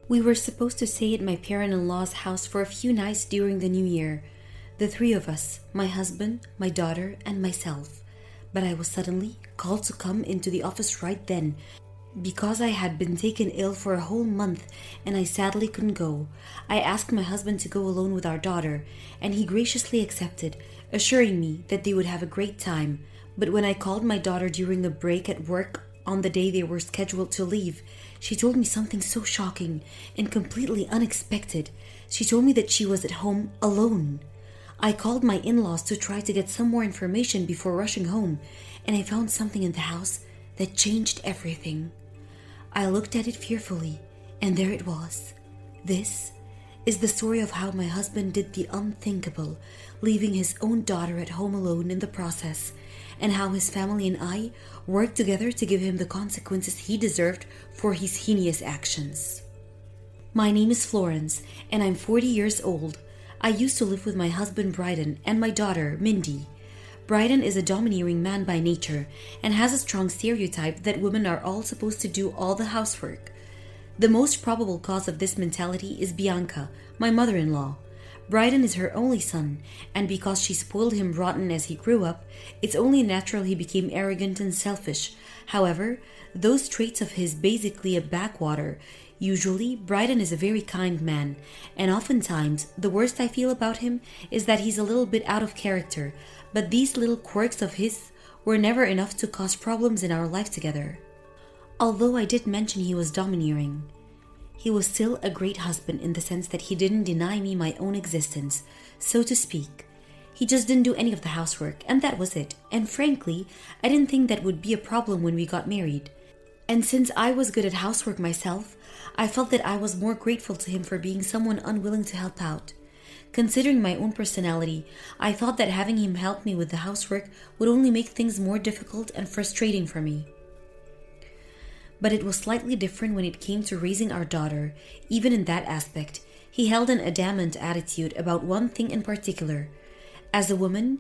We were supposed to stay at my parent-in-law's house for a few nights during the new year. The three of us, my husband, my daughter, and myself. But I was suddenly called to come into the office right then because I had been taken ill for a whole month and I sadly couldn't go. I asked my husband to go alone with our daughter, and he graciously accepted, assuring me that they would have a great time. But when I called my daughter during a break at work on the day they were scheduled to leave, she told me something so shocking and completely unexpected. She told me that she was at home alone. I called my in-laws to try to get some more information before rushing home, and I found something in the house that changed everything. I looked at it fearfully, and there it was. This is the story of how my husband did the unthinkable, leaving his own daughter at home alone in the process, and how his family and I worked together to give him the consequences he deserved for his heinous actions. My name is Florence, and I'm 40 years old. I used to live with my husband Bryden and my daughter Mindy. Bryden is a domineering man by nature and has a strong stereotype that women are all supposed to do all the housework. The most probable cause of this mentality is Bianca, my mother-in-law. Bryden is her only son, and because she spoiled him rotten as he grew up, it's only natural he became arrogant and selfish. However, those traits of his basically a backwater. Usually, Bryden is a very kind man, and oftentimes, the worst I feel about him is that he's a little bit out of character, but these little quirks of his were never enough to cause problems in our life together. Although I did mention he was domineering, he was still a great husband in the sense that he didn't deny me my own existence, so to speak. He just didn't do any of the housework, and that was it. And frankly, I didn't think that would be a problem when we got married. And since I was good at housework myself, I felt that I was more grateful to him for being someone unwilling to help out. Considering my own personality, I thought that having him help me with the housework would only make things more difficult and frustrating for me. But it was slightly different when it came to raising our daughter. Even in that aspect, he held an adamant attitude about one thing in particular. As a woman,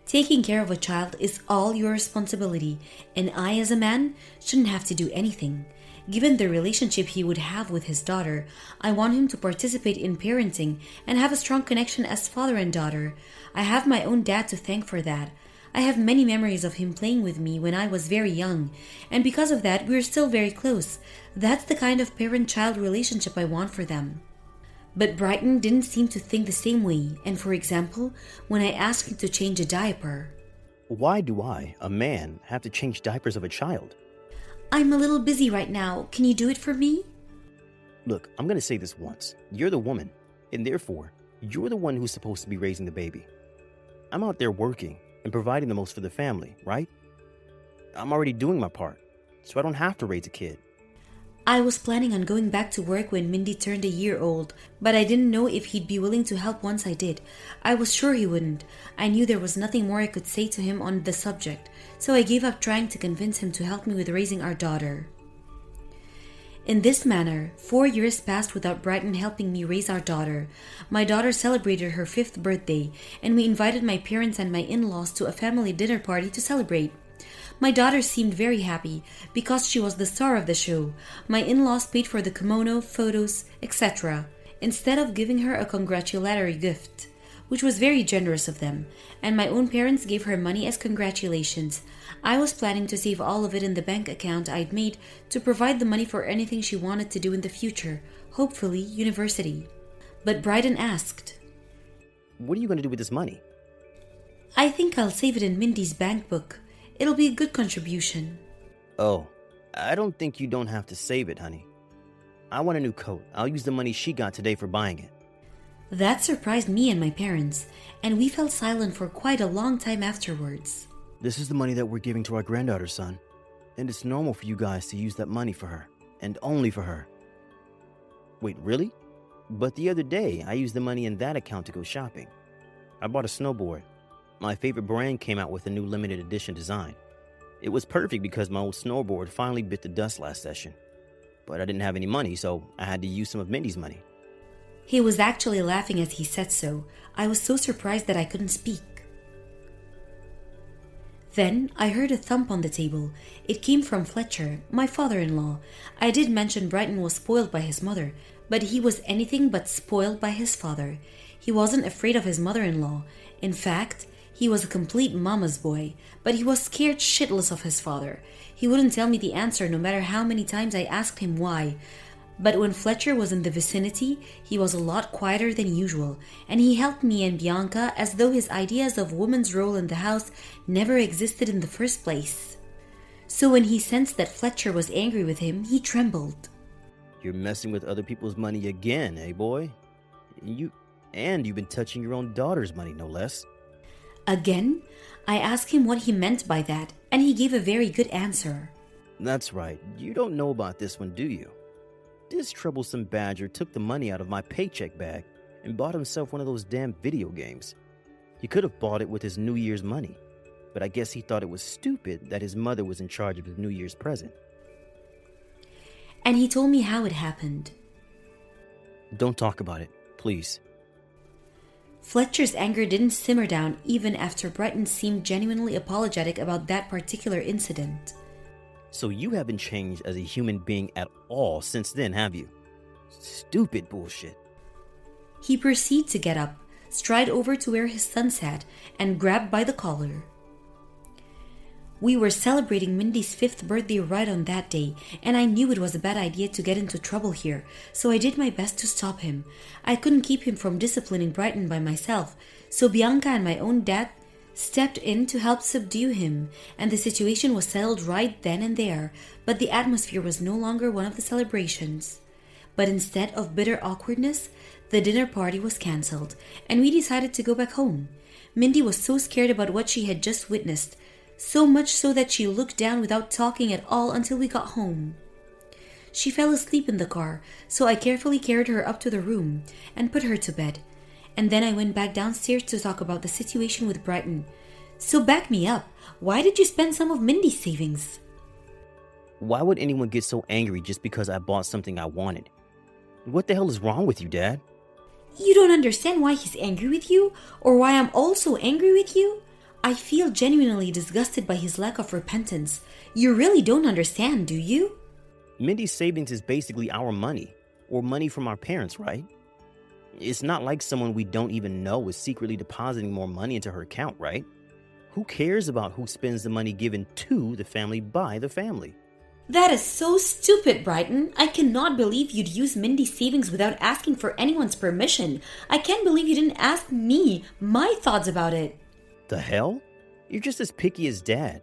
taking care of a child is all your responsibility, and I, as a man, shouldn't have to do anything. Given the relationship he would have with his daughter, I want him to participate in parenting and have a strong connection as father and daughter. I have my own dad to thank for that. I have many memories of him playing with me when I was very young, and because of that, we're still very close. That's the kind of parent-child relationship I want for them. But Brighton didn't seem to think the same way, and for example, when I asked him to change a diaper. Why do I, a man, have to change diapers of a child? I'm a little busy right now. Can you do it for me? Look, I'm going to say this once. You're the woman, and therefore, you're the one who's supposed to be raising the baby. I'm out there working and providing the most for the family, right? I'm already doing my part, so I don't have to raise a kid. I was planning on going back to work when Mindy turned a year old, but I didn't know if he'd be willing to help once I did. I was sure he wouldn't. I knew there was nothing more I could say to him on the subject, so I gave up trying to convince him to help me with raising our daughter. In this manner, 4 years passed without Brighton helping me raise our daughter. My daughter celebrated her 5th birthday, and we invited my parents and my in-laws to a family dinner party to celebrate. My daughter seemed very happy because she was the star of the show. My in-laws paid for the kimono, photos, etc., instead of giving her a congratulatory gift, which was very generous of them, and my own parents gave her money as congratulations. I was planning to save all of it in the bank account I'd made to provide the money for anything she wanted to do in the future, hopefully university. But Bryden asked, What are you going to do with this money? I think I'll save it in Mindy's bank book. It'll be a good contribution. Oh, I don't think you don't have to save it, honey. I want a new coat. I'll use the money she got today for buying it. That surprised me and my parents, and we fell silent for quite a long time afterwards. This is the money that we're giving to our granddaughter, son. And it's normal for you guys to use that money for her, and only for her. Wait, really? But the other day, I used the money in that account to go shopping. I bought a snowboard. My favorite brand came out with a new limited edition design. It was perfect because my old snowboard finally bit the dust last session. But I didn't have any money, so I had to use some of Mindy's money. He was actually laughing as he said so. I was so surprised that I couldn't speak. Then I heard a thump on the table. It came from Fletcher, my father-in-law. I did mention Brighton was spoiled by his mother, but he was anything but spoiled by his father. He wasn't afraid of his mother-in-law. In fact, he was a complete mama's boy, but he was scared shitless of his father. He wouldn't tell me the answer no matter how many times I asked him why. But when Fletcher was in the vicinity, he was a lot quieter than usual, and he helped me and Bianca as though his ideas of woman's role in the house never existed in the first place. So when he sensed that Fletcher was angry with him, he trembled. You're messing with other people's money again, eh, boy? You've been touching your own daughter's money, no less. Again? I asked him what he meant by that, and he gave a very good answer. That's right. You don't know about this one, do you? This troublesome badger took the money out of my paycheck bag and bought himself one of those damn video games. He could have bought it with his New Year's money, but I guess he thought it was stupid that his mother was in charge of his New Year's present. And he told me how it happened. Don't talk about it, please. Fletcher's anger didn't simmer down even after Brighton seemed genuinely apologetic about that particular incident. So you haven't changed as a human being at all since then, have you? Stupid bullshit. He proceeded to get up, stride over to where his son sat, and grabbed by the collar. We were celebrating Mindy's 5th birthday right on that day, and I knew it was a bad idea to get into trouble here, so I did my best to stop him. I couldn't keep him from disciplining Brighton by myself, so Bianca and my own dad stepped in to help subdue him, and the situation was settled right then and there, but the atmosphere was no longer one of the celebrations. But instead of bitter awkwardness, the dinner party was cancelled, and we decided to go back home. Mindy was so scared about what she had just witnessed, so much so that she looked down without talking at all until we got home. She fell asleep in the car, so I carefully carried her up to the room and put her to bed. And then I went back downstairs to talk about the situation with Brighton. So back me up. Why did you spend some of Mindy's savings? Why would anyone get so angry just because I bought something I wanted? What the hell is wrong with you, Dad? You don't understand why he's angry with you, or why I'm also angry with you? I feel genuinely disgusted by his lack of repentance. You really don't understand, do you? Mindy's savings is basically our money, or money from our parents, right? It's not like someone we don't even know is secretly depositing more money into her account, right? Who cares about who spends the money given to the family by the family? That is so stupid, Brighton. I cannot believe you'd use Mindy's savings without asking for anyone's permission. I can't believe you didn't ask me my thoughts about it. The hell? You're just as picky as Dad.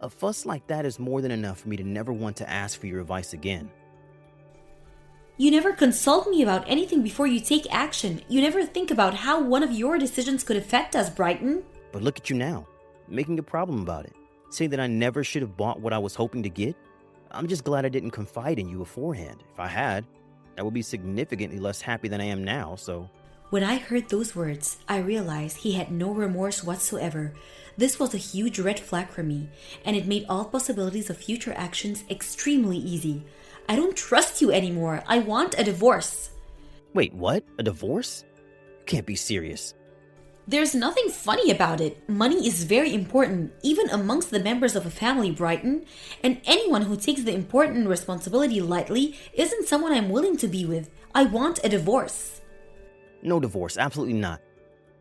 A fuss like that is more than enough for me to never want to ask for your advice again. You never consult me about anything before you take action. You never think about how one of your decisions could affect us, Brighton. But look at you now, making a problem about it. Saying that I never should have bought what I was hoping to get. I'm just glad I didn't confide in you beforehand. If I had, I would be significantly less happy than I am now, so... When I heard those words, I realized he had no remorse whatsoever. This was a huge red flag for me, and it made all possibilities of future actions extremely easy. I don't trust you anymore. I want a divorce. Wait, what? A divorce? You can't be serious. There's nothing funny about it. Money is very important, even amongst the members of a family, Brighton. And anyone who takes the important responsibility lightly isn't someone I'm willing to be with. I want a divorce. No divorce, absolutely not.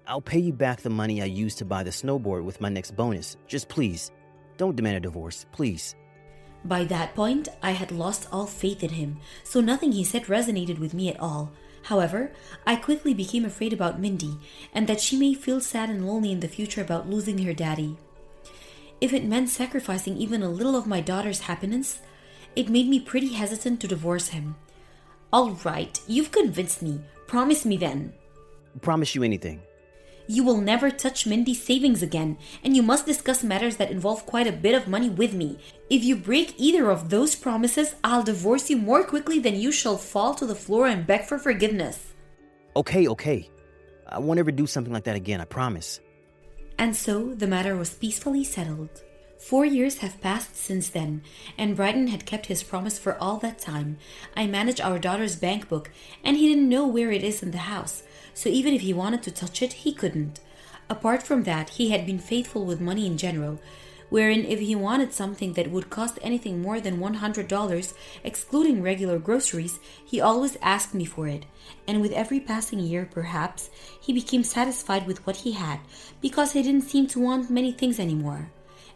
I'll pay you back the money I used to buy the snowboard with my next bonus. Just please, don't demand a divorce, please. By that point, I had lost all faith in him, so nothing he said resonated with me at all. However, I quickly became afraid about Mindy, and that she may feel sad and lonely in the future about losing her daddy. If it meant sacrificing even a little of my daughter's happiness, it made me pretty hesitant to divorce him. All right, you've convinced me. Promise me then. Promise you anything. You will never touch Mindy's savings again, and you must discuss matters that involve quite a bit of money with me. If you break either of those promises, I'll divorce you more quickly than you shall fall to the floor and beg for forgiveness. Okay. I won't ever do something like that again, I promise. And so the matter was peacefully settled. 4 years have passed since then, and Brighton had kept his promise for all that time. I manage our daughter's bank book, and he didn't know where it is in the house, so even if he wanted to touch it, he couldn't. Apart from that, he had been faithful with money in general. wherein if he wanted something that would cost anything more than $100, excluding regular groceries, he always asked me for it. And with every passing year, perhaps, he became satisfied with what he had, because he didn't seem to want many things anymore.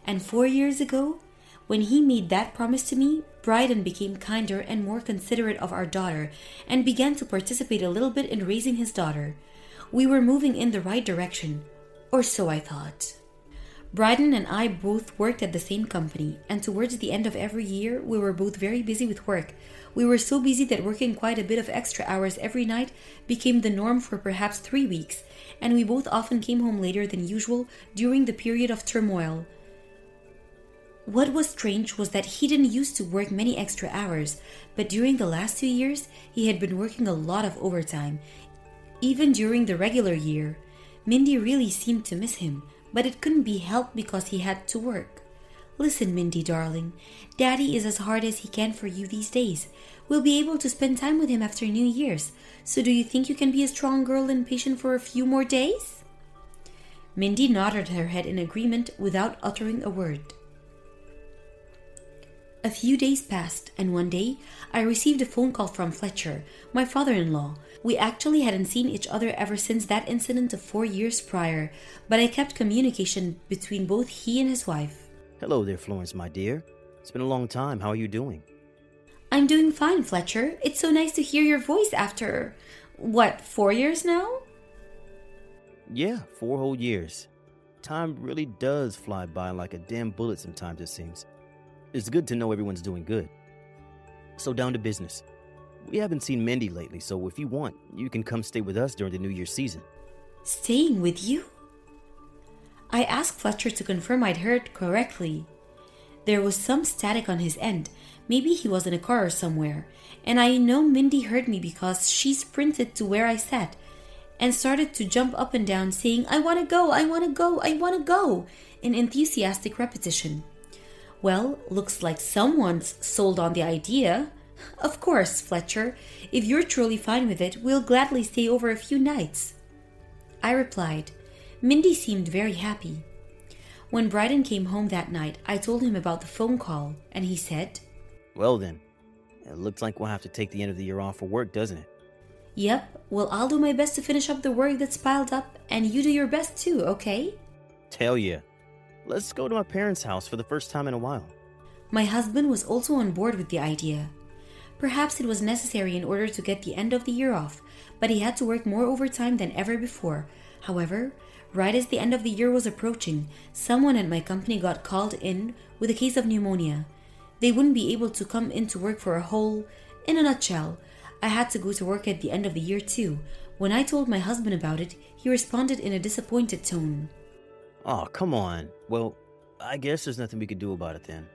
And 4 years ago, when he made that promise to me, Bryden became kinder and more considerate of our daughter and began to participate a little bit in raising his daughter. We were moving in the right direction, or so I thought. Bryden and I both worked at the same company, and towards the end of every year, we were both very busy with work. We were so busy that working quite a bit of extra hours every night became the norm for perhaps 3 weeks, and we both often came home later than usual during the period of turmoil. What was strange was that he didn't used to work many extra hours, but during the last 2 years, he had been working a lot of overtime, even during the regular year. Mindy really seemed to miss him, but it couldn't be helped because he had to work. Listen, Mindy, darling, Daddy is as hard as he can for you these days. We'll be able to spend time with him after New Year's, so do you think you can be a strong girl and patient for a few more days? Mindy nodded her head in agreement without uttering a word. A few days passed, and one day I received a phone call from Fletcher, my father-in-law. We actually hadn't seen each other ever since that incident of 4 years prior, but I kept communication between both he and his wife. Hello there, Florence, my dear. It's been a long time. How are you doing? I'm doing fine, Fletcher. It's so nice to hear your voice after, 4 years now? Yeah, 4 whole years. Time really does fly by like a damn bullet sometimes, it seems. It's good to know everyone's doing good. So down to business. We haven't seen Mindy lately, so if you want, you can come stay with us during the New Year's season. Staying with you? I asked Fletcher to confirm I'd heard correctly. There was some static on his end. Maybe he was in a car or somewhere. And I know Mindy heard me because she sprinted to where I sat and started to jump up and down saying, "I want to go, I want to go, I want to go," in enthusiastic repetition. Well, looks like someone's sold on the idea. Of course, Fletcher, if you're truly fine with it, we'll gladly stay over a few nights. I replied. Mindy seemed very happy. When Bryden came home that night, I told him about the phone call, and he said, Well then, it looks like we'll have to take the end of the year off for work, doesn't it? Yep, well, I'll do my best to finish up the work that's piled up, and you do your best too, okay? Hell yeah. Let's go to my parents' house for the first time in a while. My husband was also on board with the idea. Perhaps it was necessary in order to get the end of the year off, but he had to work more overtime than ever before. However, right as the end of the year was approaching, someone at my company got called in with a case of pneumonia. They wouldn't be able to come into work for a whole... In a nutshell, I had to go to work at the end of the year too. When I told my husband about it, he responded in a disappointed tone. Oh, come on. Well, I guess there's nothing we could do about it then.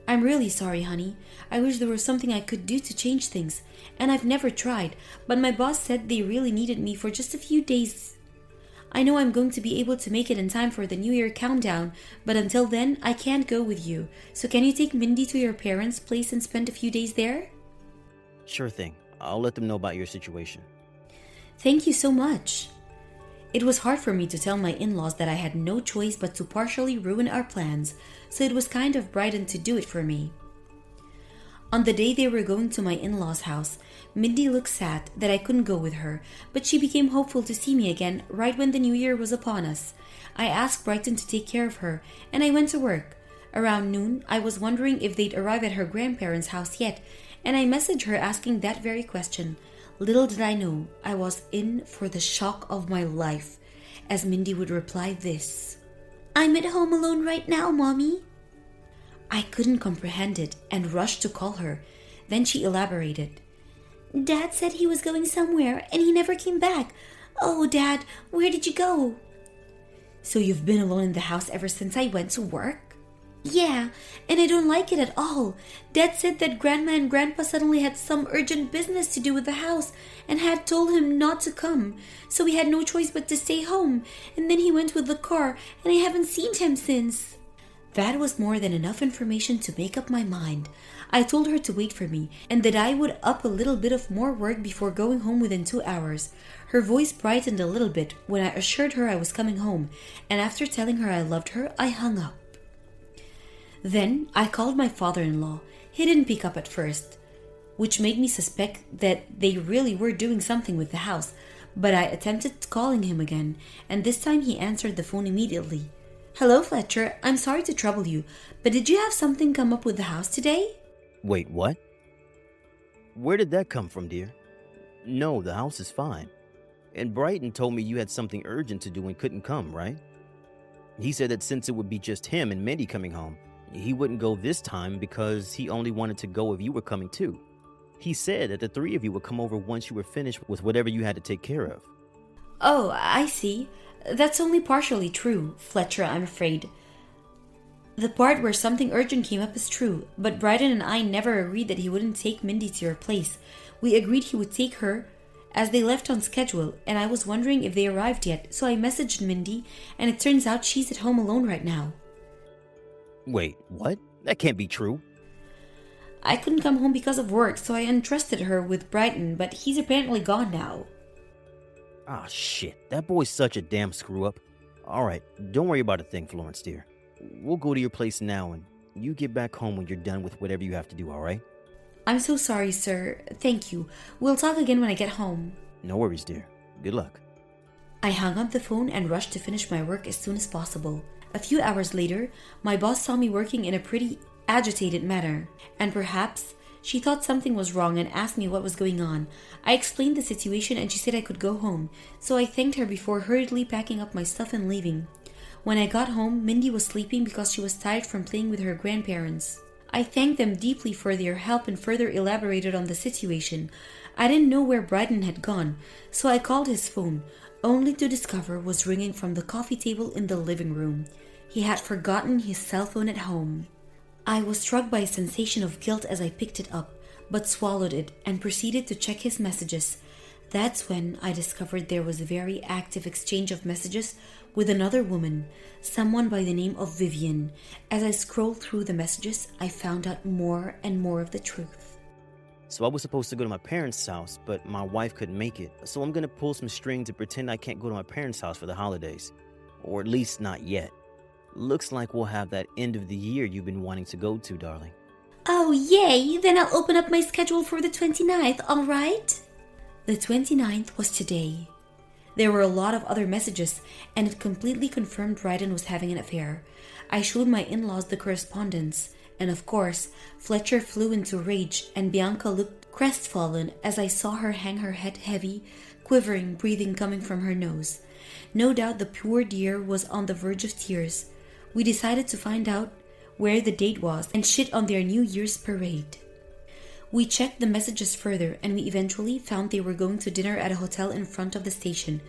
I'm really sorry, honey. I wish there was something I could do to change things, and I've never tried, but my boss said they really needed me for just a few days. I know I'm going to be able to make it in time for the New Year countdown, but until then, I can't go with you. So can you take Mindy to your parents' place and spend a few days there? Sure thing. I'll let them know about your situation. Thank you so much. It was hard for me to tell my in-laws that I had no choice but to partially ruin our plans, so it was kind of Bryden to do it for me. On the day they were going to my in-laws' house, Mindy looked sad that I couldn't go with her, but she became hopeful to see me again right when the New Year was upon us. I asked Bryden to take care of her, and I went to work. Around noon, I was wondering if they'd arrive at her grandparents' house yet, and I messaged her asking that very question. Little did I know, I was in for the shock of my life, as Mindy would reply this. "I'm at home alone right now, Mommy." I couldn't comprehend it and rushed to call her. Then she elaborated. "Dad said he was going somewhere and he never came back. Oh, Dad, where did you go?" "So you've been alone in the house ever since I went to work?" "Yeah, and I don't like it at all. Dad said that Grandma and Grandpa suddenly had some urgent business to do with the house and had told him not to come, so we had no choice but to stay home, and then he went with the car, and I haven't seen him since." That was more than enough information to make up my mind. I told her to wait for me, and that I would up a little bit of more work before going home within 2 hours. Her voice brightened a little bit when I assured her I was coming home, and after telling her I loved her, I hung up. Then I called my father-in-law. He didn't pick up at first, which made me suspect that they really were doing something with the house. But I attempted calling him again, and this time he answered the phone immediately. "Hello, Fletcher. I'm sorry to trouble you, but did you have something come up with the house today?" Wait, what? Where did that come from, dear? No, the house is fine. And Brighton told me you had something urgent to do and couldn't come, right? He said that since it would be just him and Mindy coming home, he wouldn't go this time because he only wanted to go if you were coming too. He said that the three of you would come over once you were finished with whatever you had to take care of. Oh, I see. That's only partially true, Fletcher, I'm afraid. The part where something urgent came up is true, but Bryden and I never agreed that he wouldn't take Mindy to your place. We agreed he would take her as they left on schedule, and I was wondering if they arrived yet, so I messaged Mindy, and it turns out she's at home alone right now. Wait, what? That can't be true. I couldn't come home because of work, so I entrusted her with Bryden, but he's apparently gone now. Ah, shit. That boy's such a damn screw-up. Alright, don't worry about a thing, Florence, dear. We'll go to your place now, and you get back home when you're done with whatever you have to do, alright? I'm so sorry, sir. Thank you. We'll talk again when I get home. No worries, dear. Good luck. I hung up the phone and rushed to finish my work as soon as possible. A few hours later, my boss saw me working in a pretty agitated manner, and perhaps she thought something was wrong and asked me what was going on. I explained the situation and she said I could go home, so I thanked her before hurriedly packing up my stuff and leaving. When I got home, Mindy was sleeping because she was tired from playing with her grandparents. I thanked them deeply for their help and further elaborated on the situation. I didn't know where Bryden had gone, so I called his phone, only to discover it was ringing from the coffee table in the living room. He had forgotten his cell phone at home. I was struck by a sensation of guilt as I picked it up, but swallowed it and proceeded to check his messages. That's when I discovered there was a very active exchange of messages with another woman, someone by the name of Vivian. As I scrolled through the messages, I found out more and more of the truth. So I was supposed to go to my parents' house, but my wife couldn't make it. So I'm gonna pull some strings and pretend I can't go to my parents' house for the holidays. Or at least not yet. Looks like we'll have that end of the year you've been wanting to go to, darling. Oh, yay! Then I'll open up my schedule for the 29th, all right? The 29th was today. There were a lot of other messages, and it completely confirmed Bryden was having an affair. I showed my in-laws the correspondence, and of course, Fletcher flew into rage, and Bianca looked crestfallen as I saw her hang her head heavy, quivering, breathing coming from her nose. No doubt the poor dear was on the verge of tears. We decided to find out where the date was and shit on their New Year's parade. We checked the messages further, and we eventually found they were going to dinner at a hotel in front of the station.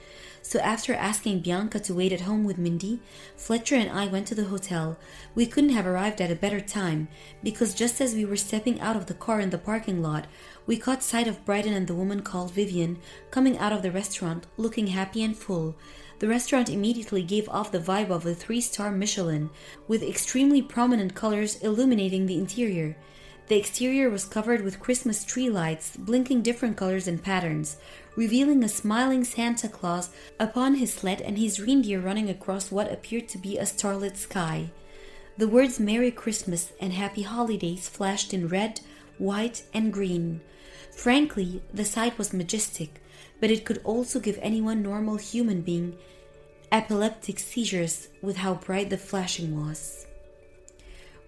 So after asking Bianca to wait at home with Mindy, Fletcher and I went to the hotel. We couldn't have arrived at a better time, because just as we were stepping out of the car in the parking lot, we caught sight of Bryden and the woman called Vivian coming out of the restaurant, looking happy and full. The restaurant immediately gave off the vibe of a 3-star Michelin, with extremely prominent colors illuminating the interior. The exterior was covered with Christmas tree lights, blinking different colors and patterns, revealing a smiling Santa Claus upon his sled and his reindeer running across what appeared to be a starlit sky. The words Merry Christmas and Happy Holidays flashed in red, white, and green. Frankly, the sight was majestic, but it could also give anyone normal human being epileptic seizures with how bright the flashing was.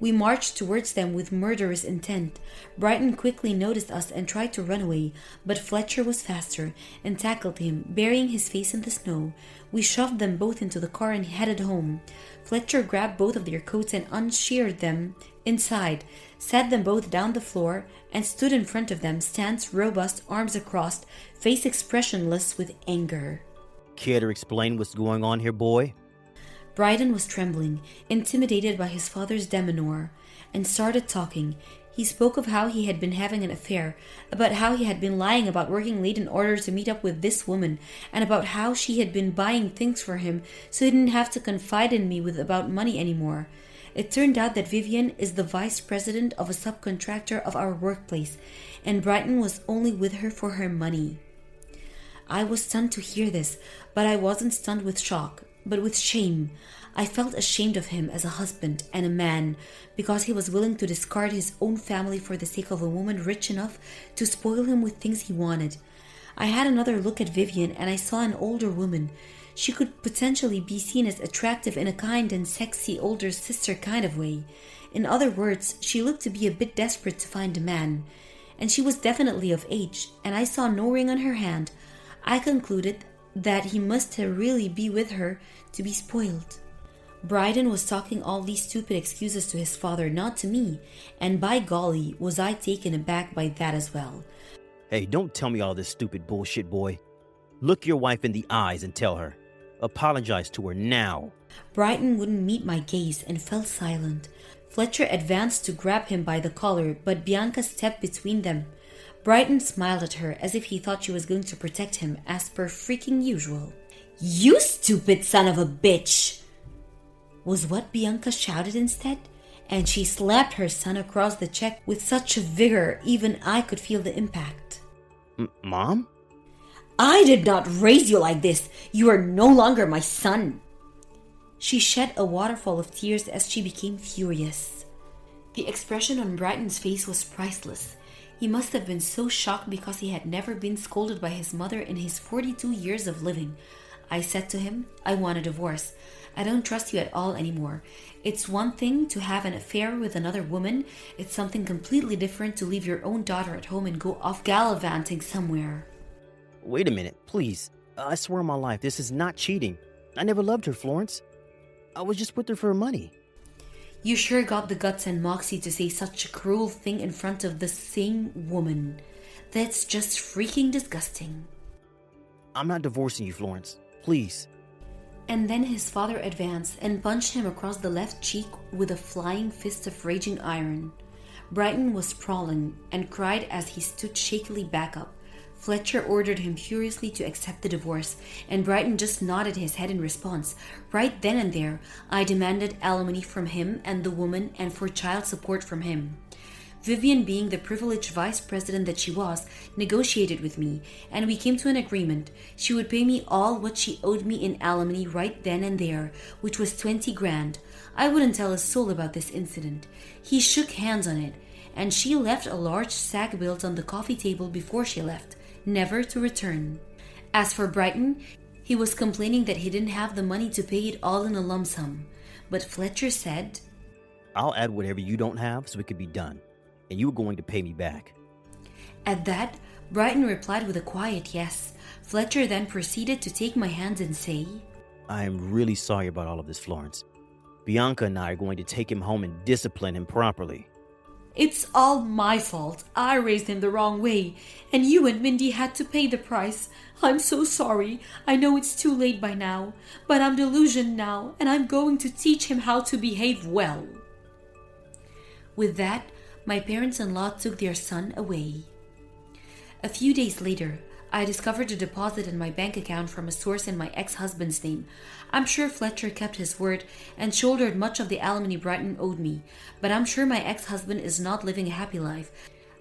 We marched towards them with murderous intent. Bryden quickly noticed us and tried to run away, but Fletcher was faster and tackled him, burying his face in the snow. We shoved them both into the car and headed home. Fletcher grabbed both of their coats and unsheared them inside, sat them both down the floor, and stood in front of them, stance robust, arms across, face expressionless with anger. Care to explain what's going on here, boy? Bryden was trembling, intimidated by his father's demeanor, and started talking. He spoke of how he had been having an affair, about how he had been lying about working late in order to meet up with this woman, and about how she had been buying things for him so he didn't have to confide in me about money anymore. It turned out that Vivian is the vice president of a subcontractor of our workplace, and Bryden was only with her for her money. I was stunned to hear this, but I wasn't stunned with shock. but with shame. I felt ashamed of him as a husband and a man because he was willing to discard his own family for the sake of a woman rich enough to spoil him with things he wanted. I had another look at Vivian and I saw an older woman. She could potentially be seen as attractive in a kind and sexy older sister kind of way. In other words, she looked to be a bit desperate to find a man. And she was definitely of age, and I saw no ring on her hand. I concluded that he must really be with her to be spoiled. Bryden was talking all these stupid excuses to his father, not to me, and by golly, was I taken aback by that as well. Hey, don't tell me all this stupid bullshit, boy. Look your wife in the eyes and tell her. Apologize to her now. Bryden wouldn't meet my gaze and fell silent. Fletcher advanced to grab him by the collar, but Bianca stepped between them. Bryden smiled at her as if he thought she was going to protect him, as per freaking usual. "You stupid son of a bitch!" was what Bianca shouted instead, and she slapped her son across the cheek with such vigor even I could feel the impact. Mom? "I did not raise you like this. You are no longer my son." She shed a waterfall of tears as she became furious. The expression on Bryden's face was priceless. He must have been so shocked because he had never been scolded by his mother in his 42 years of living. I said to him, "I want a divorce. I don't trust you at all anymore. It's one thing to have an affair with another woman. It's something completely different to leave your own daughter at home and go off gallivanting somewhere." Wait a minute, please. I swear on my life, this is not cheating. I never loved her, Florence. I was just with her for her money. You sure got the guts and moxie to say such a cruel thing in front of the same woman. That's just freaking disgusting. I'm not divorcing you, Florence. Please. And then his father advanced and punched him across the left cheek with a flying fist of raging iron. Bryden was sprawling and cried as he stood shakily back up. Fletcher ordered him furiously to accept the divorce, and Bryden just nodded his head in response. Right then and there, I demanded alimony from him and the woman and for child support from him. Vivian, being the privileged vice president that she was, negotiated with me, and we came to an agreement. She would pay me all what she owed me in alimony right then and there, which was 20 grand. I wouldn't tell a soul about this incident. He shook hands on it, and she left a large sack bills on the coffee table before she left, never to return. As for Bryden, he was complaining that he didn't have the money to pay it all in a lump sum. But Fletcher said, "I'll add whatever you don't have so it could be done. And you were going to pay me back." At that, Bryden replied with a quiet yes. Fletcher then proceeded to take my hands and say, "I am really sorry about all of this, Florence. Bianca and I are going to take him home and discipline him properly." "It's all my fault. I raised him the wrong way, and you and Mindy had to pay the price. I'm so sorry. I know it's too late by now, but I'm delusioned now, and I'm going to teach him how to behave well." With that, my parents-in-law took their son away. A few days later, I discovered a deposit in my bank account from a source in my ex-husband's name. I'm sure Fletcher kept his word and shouldered much of the alimony Bryden owed me, but I'm sure my ex-husband is not living a happy life.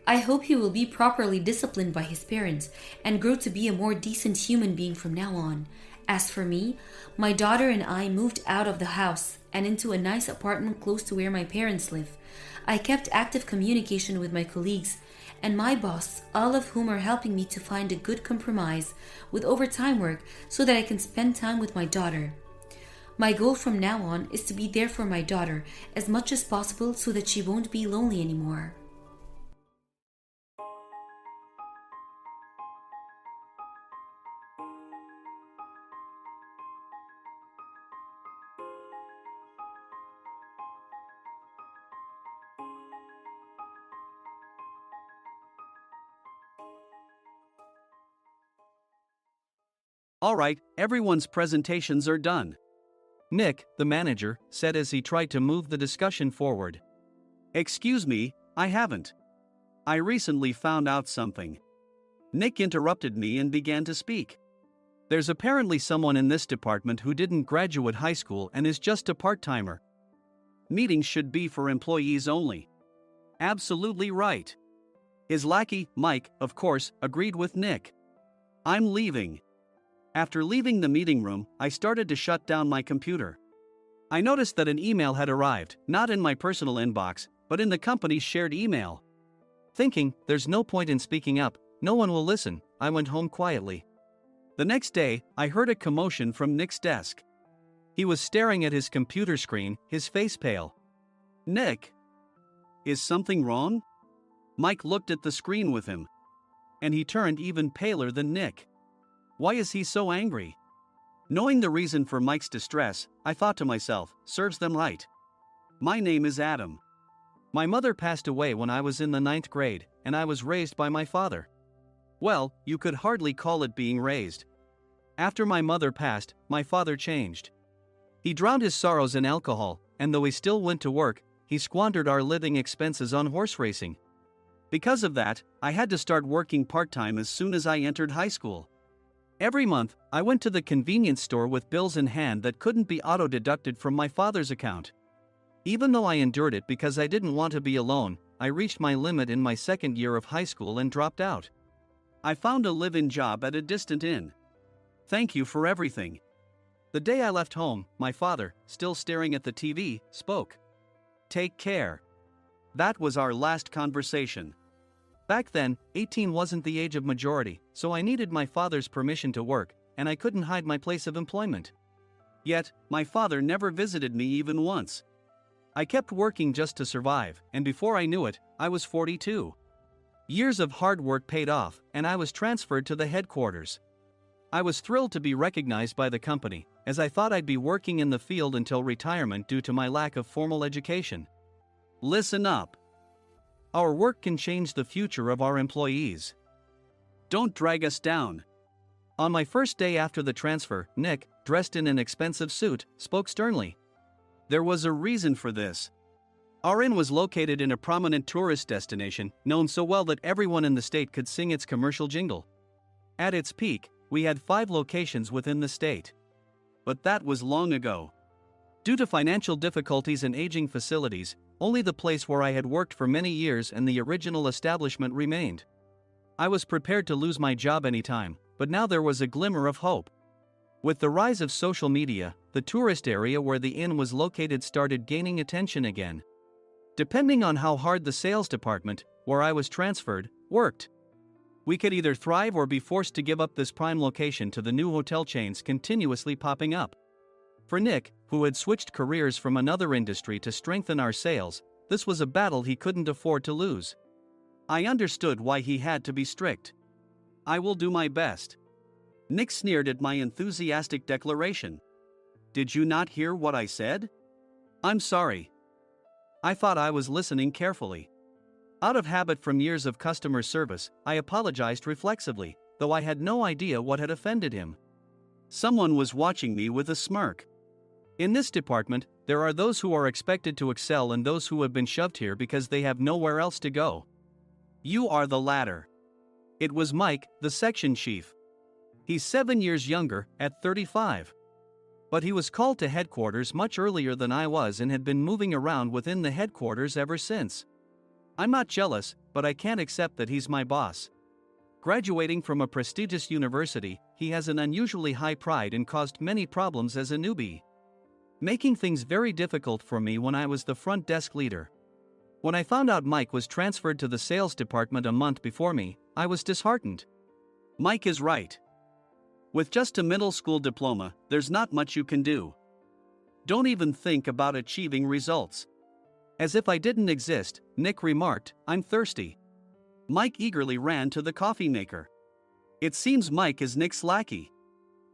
I hope he will be properly disciplined by his parents and grow to be a more decent human being from now on. As for me, my daughter and I moved out of the house and into a nice apartment close to where my parents live. I kept active communication with my colleagues and my boss, all of whom are helping me to find a good compromise with overtime work so that I can spend time with my daughter. My goal from now on is to be there for my daughter as much as possible so that she won't be lonely anymore. All right, everyone's presentations are done. Nick, the manager, said as he tried to move the discussion forward. Excuse me, I haven't. I recently found out something. Nick interrupted me and began to speak. There's apparently someone in this department who didn't graduate high school and is just a part-timer. Meetings should be for employees only. Absolutely right. His lackey, Mike, of course, agreed with Nick. I'm leaving. After leaving the meeting room, I started to shut down my computer. I noticed that an email had arrived, not in my personal inbox, but in the company's shared email. Thinking, there's no point in speaking up, no one will listen, I went home quietly. The next day, I heard a commotion from Nick's desk. He was staring at his computer screen, his face pale. "Nick, is something wrong?" Mike looked at the screen with him. And he turned even paler than Nick. Why is he so angry? Knowing the reason for Mike's distress, I thought to myself, serves them right. My name is Adam. My mother passed away when I was in the 9th grade, and I was raised by my father. Well, you could hardly call it being raised. After my mother passed, my father changed. He drowned his sorrows in alcohol, and though he still went to work, he squandered our living expenses on horse racing. Because of that, I had to start working part-time as soon as I entered high school. Every month, I went to the convenience store with bills in hand that couldn't be auto-deducted from my father's account. Even though I endured it because I didn't want to be alone, I reached my limit in my second year of high school and dropped out. I found a live-in job at a distant inn. Thank you for everything. The day I left home, my father, still staring at the TV, spoke. Take care. That was our last conversation. Back then, 18 wasn't the age of majority, so I needed my father's permission to work, and I couldn't hide my place of employment. Yet, my father never visited me even once. I kept working just to survive, and before I knew it, I was 42. Years of hard work paid off, and I was transferred to the headquarters. I was thrilled to be recognized by the company, as I thought I'd be working in the field until retirement due to my lack of formal education. Listen up. Our work can change the future of our employees. Don't drag us down. On my first day after the transfer, Nick, dressed in an expensive suit, spoke sternly. There was a reason for this. Our inn was located in a prominent tourist destination, known so well that everyone in the state could sing its commercial jingle. At its peak, we had 5 locations within the state. But that was long ago. Due to financial difficulties and aging facilities, only the place where I had worked for many years and the original establishment remained. I was prepared to lose my job anytime, but now there was a glimmer of hope. With the rise of social media, the tourist area where the inn was located started gaining attention again. Depending on how hard the sales department, where I was transferred, worked, we could either thrive or be forced to give up this prime location to the new hotel chains continuously popping up. For Nick, who had switched careers from another industry to strengthen our sales, this was a battle he couldn't afford to lose. I understood why he had to be strict. I will do my best. Nick sneered at my enthusiastic declaration. Did you not hear what I said? I'm sorry. I thought I was listening carefully. Out of habit from years of customer service, I apologized reflexively, though I had no idea what had offended him. Someone was watching me with a smirk. In this department, there are those who are expected to excel and those who have been shoved here because they have nowhere else to go. You are the latter. It was Mike, the section chief. He's 7 years younger, at 35. But he was called to headquarters much earlier than I was and had been moving around within the headquarters ever since. I'm not jealous, but I can't accept that he's my boss. Graduating from a prestigious university, he has an unusually high pride and caused many problems as a newbie, making things very difficult for me when I was the front desk leader. When I found out Mike was transferred to the sales department a month before me, I was disheartened. Mike is right. With just a middle school diploma, there's not much you can do. Don't even think about achieving results. As if I didn't exist, Nick remarked, I'm thirsty. Mike eagerly ran to the coffee maker. It seems Mike is Nick's lackey.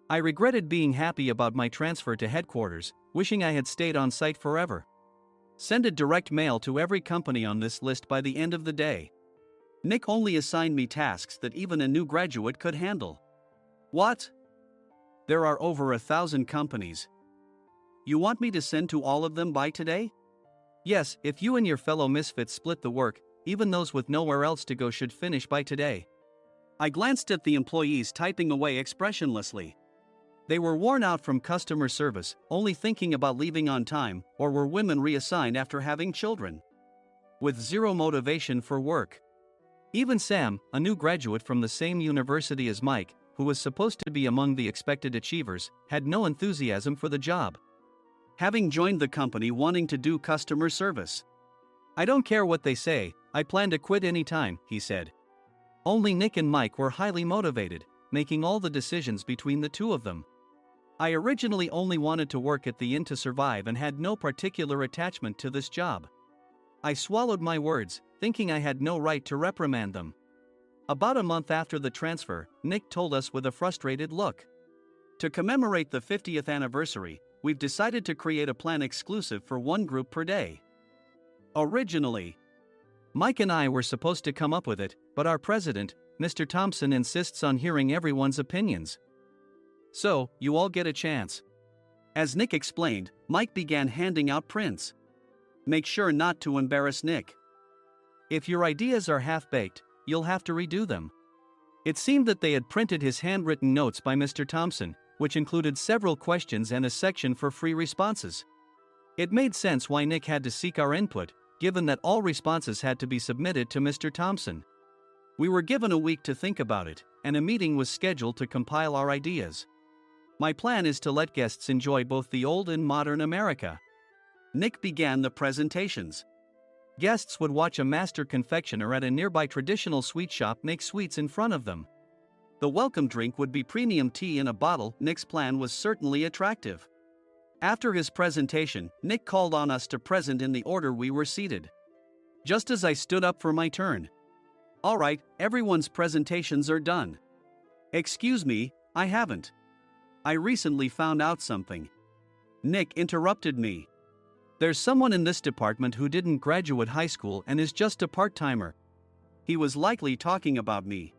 I regretted being happy about my transfer to headquarters, wishing I had stayed on site forever. Send a direct mail to every company on this list by the end of the day. Nick only assigned me tasks that even a new graduate could handle. What? There are over 1,000 companies. You want me to send to all of them by today? Yes, if you and your fellow misfits split the work, even those with nowhere else to go should finish by today. I glanced at the employees typing away expressionlessly. They were worn out from customer service, only thinking about leaving on time, or were women reassigned after having children, with zero motivation for work. Even Sam, a new graduate from the same university as Mike, who was supposed to be among the expected achievers, had no enthusiasm for the job. Having joined the company wanting to do customer service. "I don't care what they say, I plan to quit anytime," he said. Only Nick and Mike were highly motivated, making all the decisions between the two of them. I originally only wanted to work at the inn to survive and had no particular attachment to this job. I swallowed my words, thinking I had no right to reprimand them. About a month after the transfer, Nick told us with a frustrated look. "To commemorate the 50th anniversary, we've decided to create a plan exclusive for one group per day. Originally, Mike and I were supposed to come up with it, but our president, Mr. Thompson, insists on hearing everyone's opinions. So, you all get a chance." As Nick explained, Mike began handing out prints. "Make sure not to embarrass Nick. If your ideas are half-baked, you'll have to redo them." It seemed that they had printed his handwritten notes by Mr. Thompson, which included several questions and a section for free responses. It made sense why Nick had to seek our input, given that all responses had to be submitted to Mr. Thompson. We were given a week to think about it, and a meeting was scheduled to compile our ideas. My plan is to let guests enjoy both the old and modern America. Nick began the presentations. Guests would watch a master confectioner at a nearby traditional sweet shop make sweets in front of them. The welcome drink would be premium tea in a bottle. Nick's plan was certainly attractive. After his presentation, Nick called on us to present in the order we were seated. Just as I stood up for my turn. "All right, everyone's presentations are done." "Excuse me, I haven't. I recently found out something." Nick interrupted me. "There's someone in this department who didn't graduate high school and is just a part-timer." He was likely talking about me.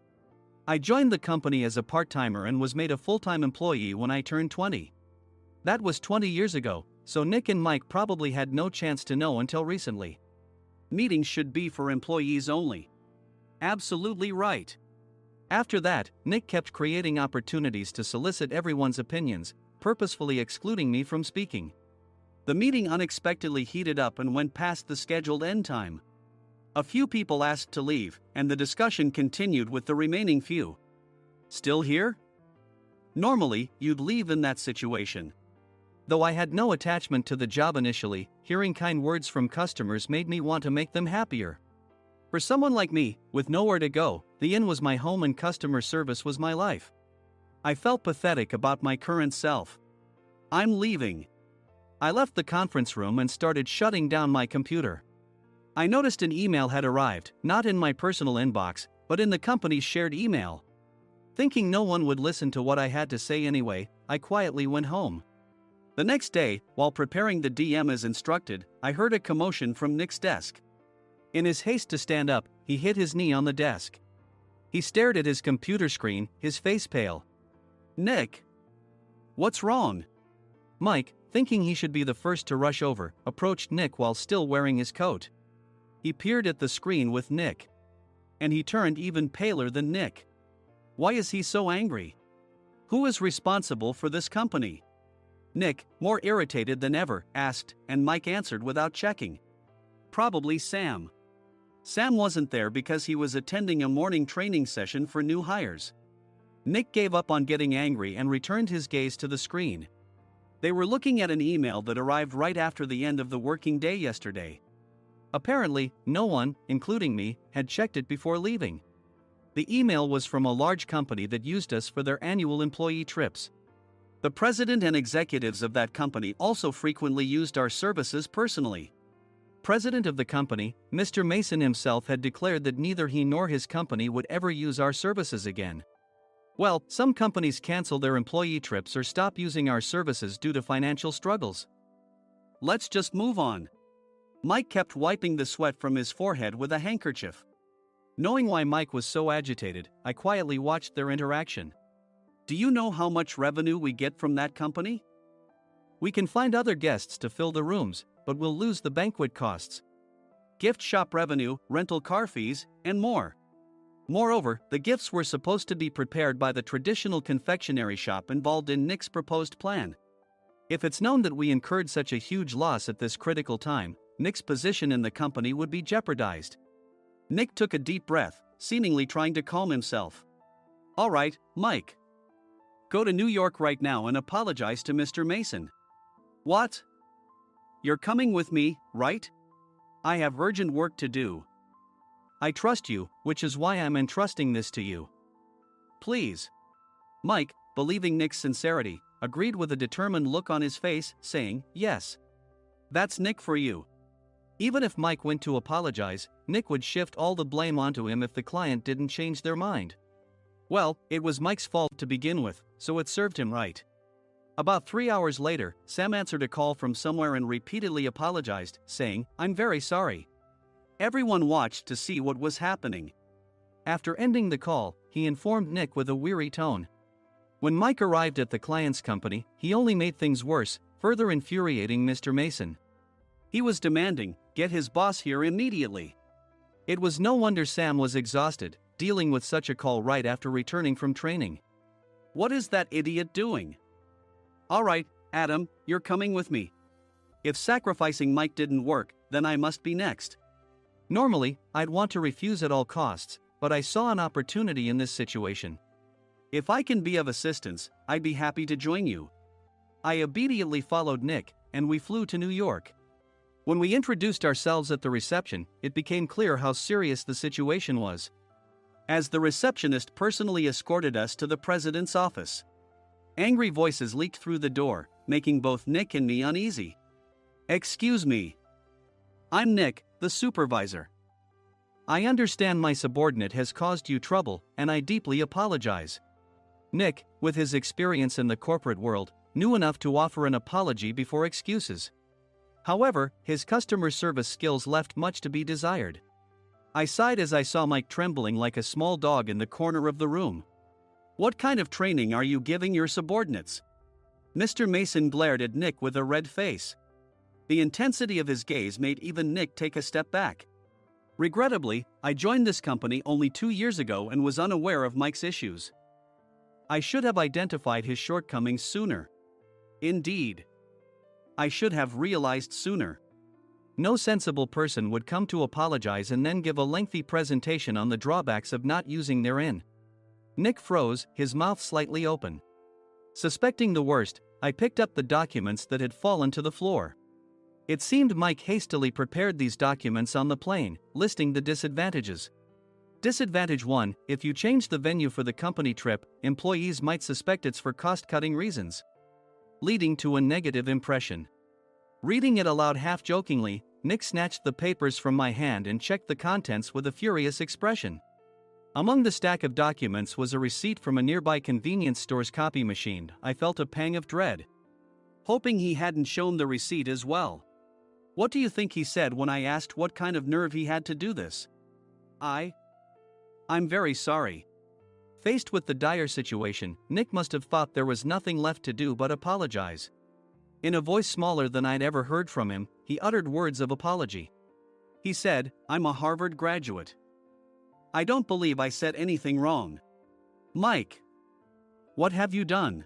I joined the company as a part-timer and was made a full-time employee when I turned 20. That was 20 years ago, so Nick and Mike probably had no chance to know until recently. "Meetings should be for employees only." Absolutely right. After that, Nick kept creating opportunities to solicit everyone's opinions, purposefully excluding me from speaking. The meeting unexpectedly heated up and went past the scheduled end time. A few people asked to leave, and the discussion continued with the remaining few. "Still here?" Normally, you'd leave in that situation. Though I had no attachment to the job initially, hearing kind words from customers made me want to make them happier. For someone like me, with nowhere to go, the inn was my home and customer service was my life. I felt pathetic about my current self. "I'm leaving." I left the conference room and started shutting down my computer. I noticed an email had arrived, not in my personal inbox, but in the company's shared email. Thinking no one would listen to what I had to say anyway, I quietly went home. The next day, while preparing the DM as instructed, I heard a commotion from Nick's desk. In his haste to stand up, he hit his knee on the desk. He stared at his computer screen, his face pale. "Nick, what's wrong?" Mike, thinking he should be the first to rush over, approached Nick while still wearing his coat. He peered at the screen with Nick. And he turned even paler than Nick. Why is he so angry? Who is responsible for this company? Nick, more irritated than ever, asked, and Mike answered without checking. Probably Sam. Sam wasn't there because he was attending a morning training session for new hires. Nick gave up on getting angry and returned his gaze to the screen. They were looking at an email that arrived right after the end of the working day yesterday. Apparently, no one, including me, had checked it before leaving. The email was from a large company that used us for their annual employee trips. The president and executives of that company also frequently used our services personally. President of the company, Mr. Mason himself, had declared that neither he nor his company would ever use our services again. Well, some companies cancel their employee trips or stop using our services due to financial struggles. Let's just move on. Mike kept wiping the sweat from his forehead with a handkerchief. Knowing why Mike was so agitated, I quietly watched their interaction. Do you know how much revenue we get from that company? We can find other guests to fill the rooms, but we'll lose the banquet costs, gift shop revenue, rental car fees, and more. Moreover, the gifts were supposed to be prepared by the traditional confectionery shop involved in Nick's proposed plan. If it's known that we incurred such a huge loss at this critical time, Nick's position in the company would be jeopardized. Nick took a deep breath, seemingly trying to calm himself. All right, Mike. Go to New York right now and apologize to Mr. Mason. What? You're coming with me, right? I have urgent work to do. I trust you, which is why I'm entrusting this to you. Please. Mike, believing Nick's sincerity, agreed with a determined look on his face, saying, yes. That's Nick for you. Even if Mike went to apologize, Nick would shift all the blame onto him if the client didn't change their mind. Well, it was Mike's fault to begin with, so it served him right. About 3 hours later, Sam answered a call from somewhere and repeatedly apologized, saying, I'm very sorry. Everyone watched to see what was happening. After ending the call, he informed Nick with a weary tone. When Mike arrived at the client's company, he only made things worse, further infuriating Mr. Mason. He was demanding, get his boss here immediately. It was no wonder Sam was exhausted, dealing with such a call right after returning from training. What is that idiot doing? All right, Adam, you're coming with me. If sacrificing Mike didn't work, then I must be next. Normally, I'd want to refuse at all costs, but I saw an opportunity in this situation. If I can be of assistance, I'd be happy to join you. I immediately followed Nick, and we flew to New York. When we introduced ourselves at the reception, it became clear how serious the situation was. As the receptionist personally escorted us to the president's office. Angry voices leaked through the door, making both Nick and me uneasy. Excuse me. I'm Nick, the supervisor. I understand my subordinate has caused you trouble, and I deeply apologize. Nick, with his experience in the corporate world, knew enough to offer an apology before excuses. However, his customer service skills left much to be desired. I sighed as I saw Mike trembling like a small dog in the corner of the room. What kind of training are you giving your subordinates? Mr. Mason glared at Nick with a red face. The intensity of his gaze made even Nick take a step back. Regrettably, I joined this company only 2 years ago and was unaware of Mike's issues. I should have identified his shortcomings sooner. Indeed. I should have realized sooner. No sensible person would come to apologize and then give a lengthy presentation on the drawbacks of not using their in. Nick froze, his mouth slightly open. Suspecting the worst, I picked up the documents that had fallen to the floor. It seemed Mike hastily prepared these documents on the plane, listing the disadvantages. Disadvantage 1: if you change the venue for the company trip, employees might suspect it's for cost-cutting reasons, leading to a negative impression. Reading it aloud half-jokingly, Nick snatched the papers from my hand and checked the contents with a furious expression. Among the stack of documents was a receipt from a nearby convenience store's copy machine. I felt a pang of dread, hoping he hadn't shown the receipt as well. What do you think he said when I asked what kind of nerve he had to do this? I'm very sorry. Faced with the dire situation, Nick must have thought there was nothing left to do but apologize. In a voice smaller than I'd ever heard from him, he uttered words of apology. He said, I'm a Harvard graduate. I don't believe I said anything wrong. Mike! What have you done?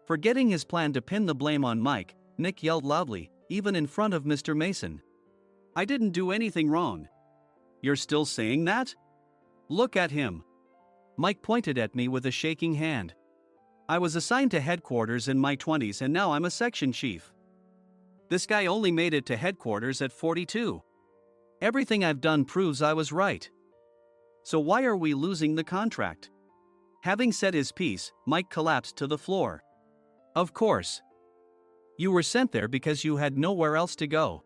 Forgetting his plan to pin the blame on Mike, Nick yelled loudly, even in front of Mr. Mason. I didn't do anything wrong. You're still saying that? Look at him. Mike pointed at me with a shaking hand. I was assigned to headquarters in my 20s and now I'm a section chief. This guy only made it to headquarters at 42. Everything I've done proves I was right. So why are we losing the contract? Having said his piece, Mike collapsed to the floor. Of course. You were sent there because you had nowhere else to go.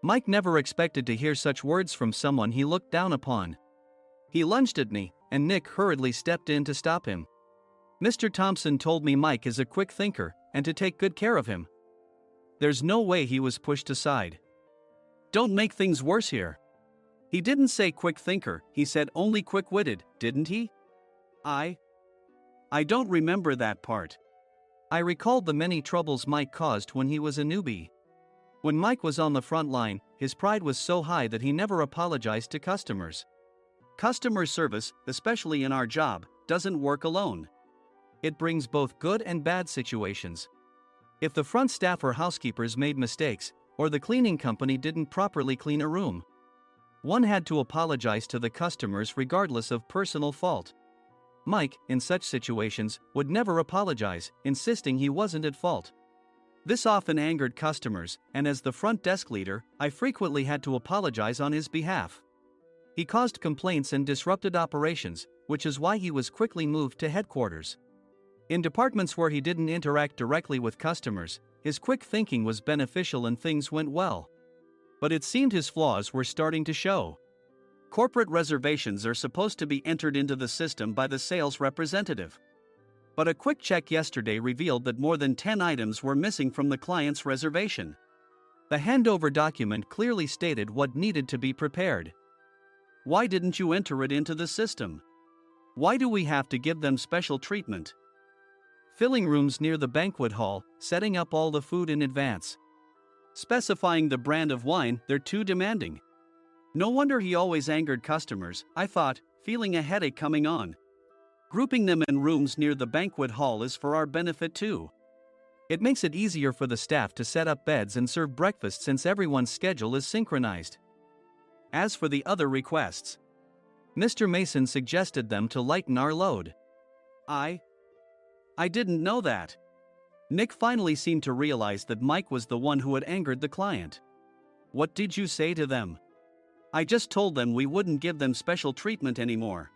Mike never expected to hear such words from someone he looked down upon. He lunged at me, and Nick hurriedly stepped in to stop him. Mr. Thompson told me Mike is a quick thinker, and to take good care of him. There's no way he was pushed aside. Don't make things worse here. He didn't say quick thinker, he said only quick-witted, didn't he? I don't remember that part. I recalled the many troubles Mike caused when he was a newbie. When Mike was on the front line, his pride was so high that he never apologized to customers. Customer service, especially in our job, doesn't work alone. It brings both good and bad situations. If the front staff or housekeepers made mistakes, or the cleaning company didn't properly clean a room, one had to apologize to the customers regardless of personal fault. Mike, in such situations, would never apologize, insisting he wasn't at fault. This often angered customers, and as the front desk leader, I frequently had to apologize on his behalf. He caused complaints and disrupted operations, which is why he was quickly moved to headquarters. In departments where he didn't interact directly with customers, his quick thinking was beneficial and things went well. But it seemed his flaws were starting to show. Corporate reservations are supposed to be entered into the system by the sales representative. But a quick check yesterday revealed that more than 10 items were missing from the client's reservation. The handover document clearly stated what needed to be prepared. Why didn't you enter it into the system? Why do we have to give them special treatment? Filling rooms near the banquet hall, setting up all the food in advance. Specifying the brand of wine, they're too demanding. No wonder he always angered customers, I thought, feeling a headache coming on. Grouping them in rooms near the banquet hall is for our benefit too. It makes it easier for the staff to set up beds and serve breakfast since everyone's schedule is synchronized. As for the other requests, Mr. Mason suggested them to lighten our load. I didn't know that. Nick finally seemed to realize that Mike was the one who had angered the client. What did you say to them? I just told them we wouldn't give them special treatment anymore.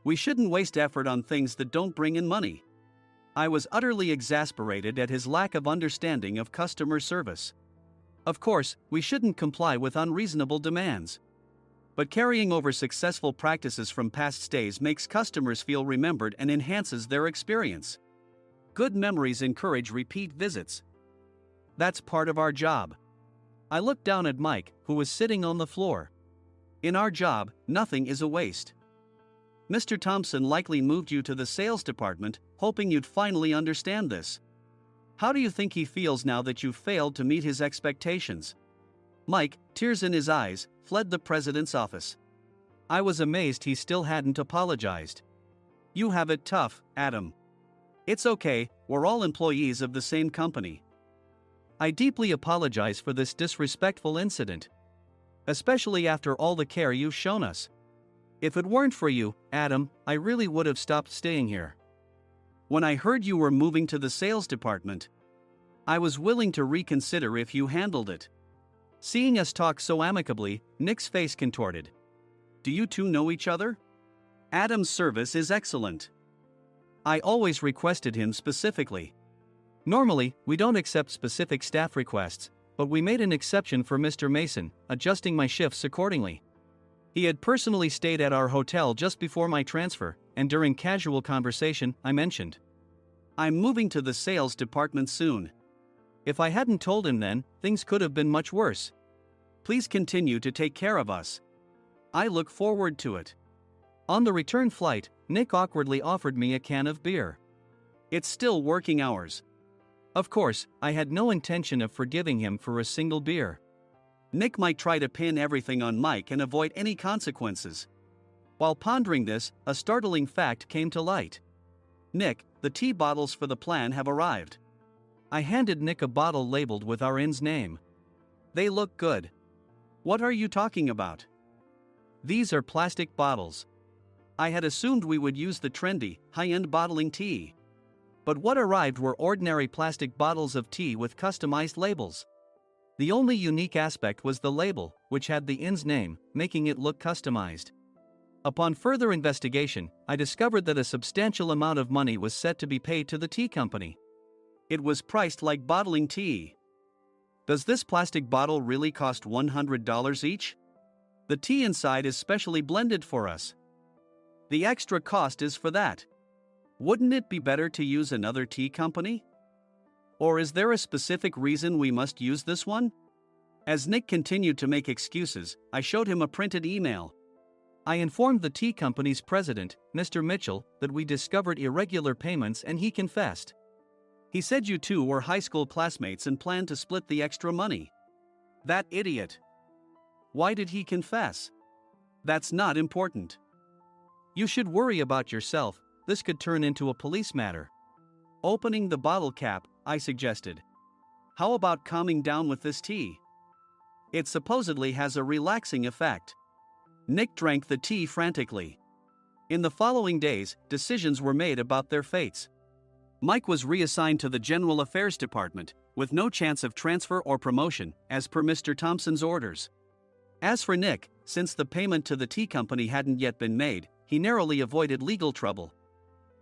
We shouldn't waste effort on things that don't bring in money. I was utterly exasperated at his lack of understanding of customer service. Of course, we shouldn't comply with unreasonable demands. But carrying over successful practices from past stays makes customers feel remembered and enhances their experience. Good memories encourage repeat visits. That's part of our job. I looked down at Mike, who was sitting on the floor. In our job, nothing is a waste. Mr. Thompson likely moved you to the sales department, hoping you'd finally understand this. How do you think he feels now that you failed to meet his expectations? Mike, tears in his eyes, fled the president's office. I was amazed he still hadn't apologized. You have it tough, Adam. It's okay, we're all employees of the same company. I deeply apologize for this disrespectful incident. Especially after all the care you've shown us. If it weren't for you, Adam, I really would have stopped staying here. When I heard you were moving to the sales department, I was willing to reconsider if you handled it. Seeing us talk so amicably, Nick's face contorted. Do you two know each other? Adam's service is excellent. I always requested him specifically. Normally, we don't accept specific staff requests, but we made an exception for Mr. Mason, adjusting my shifts accordingly. He had personally stayed at our hotel just before my transfer, and during casual conversation, I mentioned, I'm moving to the sales department soon. If I hadn't told him then, things could have been much worse. Please continue to take care of us. I look forward to it. On the return flight, Nick awkwardly offered me a can of beer. It's still working hours. Of course, I had no intention of forgiving him for a single beer. Nick might try to pin everything on Mike and avoid any consequences. While pondering this, a startling fact came to light. Nick, the tea bottles for the plan have arrived. I handed Nick a bottle labeled with our inn's name. They look good. What are you talking about? These are plastic bottles. I had assumed we would use the trendy, high-end bottling tea. But what arrived were ordinary plastic bottles of tea with customized labels. The only unique aspect was the label, which had the inn's name, making it look customized. Upon further investigation, I discovered that a substantial amount of money was set to be paid to the tea company. It was priced like bottling tea. Does this plastic bottle really cost $100 each? The tea inside is specially blended for us. The extra cost is for that. Wouldn't it be better to use another tea company? Or is there a specific reason we must use this one? As Nick continued to make excuses, I showed him a printed email. I informed the tea company's president, Mr. Mitchell, that we discovered irregular payments and he confessed. He said you two were high school classmates and planned to split the extra money. That idiot. Why did he confess? That's not important. You should worry about yourself, this could turn into a police matter. Opening the bottle cap, I suggested. How about calming down with this tea? It supposedly has a relaxing effect. Nick drank the tea frantically. In the following days, decisions were made about their fates. Mike was reassigned to the General Affairs Department, with no chance of transfer or promotion, as per Mr. Thompson's orders. As for Nick, since the payment to the tea company hadn't yet been made, he narrowly avoided legal trouble.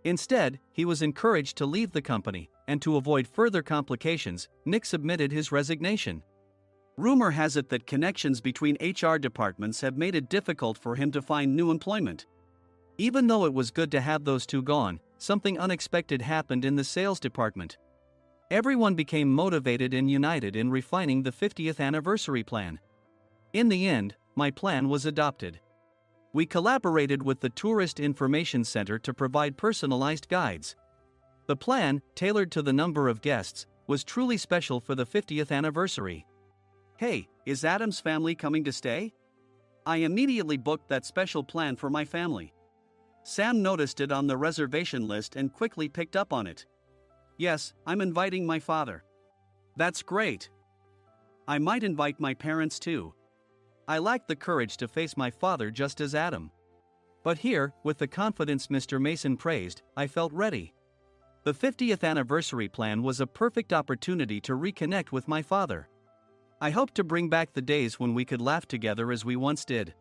Instead, he was encouraged to leave the company, and to avoid further complications, Nick submitted his resignation. Rumor has it that connections between HR departments have made it difficult for him to find new employment. Even though it was good to have those two gone, something unexpected happened in the sales department. Everyone became motivated and united in refining the 50th anniversary plan. In the end, my plan was adopted. We collaborated with the Tourist Information Center to provide personalized guides. The plan, tailored to the number of guests, was truly special for the 50th anniversary. "Hey, is Adam's family coming to stay?" I immediately booked that special plan for my family. Sam noticed it on the reservation list and quickly picked up on it. "Yes, I'm inviting my father." "That's great. I might invite my parents too." I lacked the courage to face my father just as Adam. But here, with the confidence Mr. Mason praised, I felt ready. The 50th anniversary plan was a perfect opportunity to reconnect with my father. I hoped to bring back the days when we could laugh together as we once did.